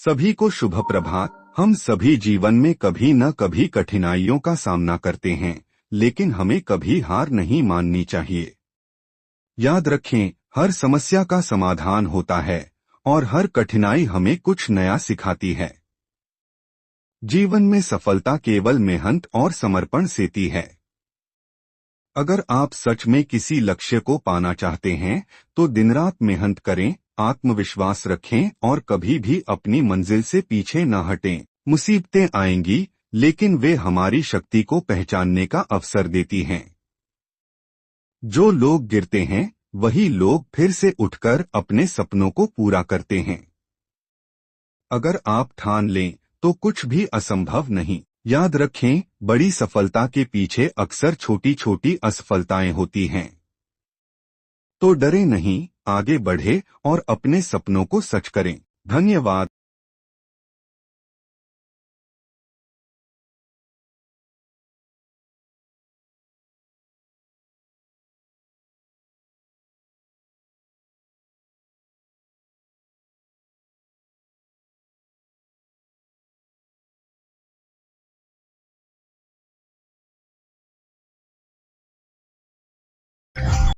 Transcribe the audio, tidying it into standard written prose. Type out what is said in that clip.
सभी को शुभ प्रभात। हम सभी जीवन में कभी न कभी कठिनाइयों का सामना करते हैं, लेकिन हमें कभी हार नहीं माननी चाहिए। याद रखें, हर समस्या का समाधान होता है और हर कठिनाई हमें कुछ नया सिखाती है। जीवन में सफलता केवल मेहनत और समर्पण से ती है। अगर आप सच में किसी लक्ष्य को पाना चाहते हैं, तो दिन रात मेहनत करें, आत्मविश्वास रखें और कभी भी अपनी मंजिल से पीछे न हटें। मुसीबतें आएंगी, लेकिन वे हमारी शक्ति को पहचानने का अवसर देती हैं। जो लोग गिरते हैं, वही लोग फिर से उठकर अपने सपनों को पूरा करते हैं। अगर आप ठान लें, तो कुछ भी असंभव नहीं। याद रखें, बड़ी सफलता के पीछे अक्सर छोटी छोटी असफलताएं होती हैं। तो डरे नहीं, आगे बढ़े और अपने सपनों को सच करें। धन्यवाद।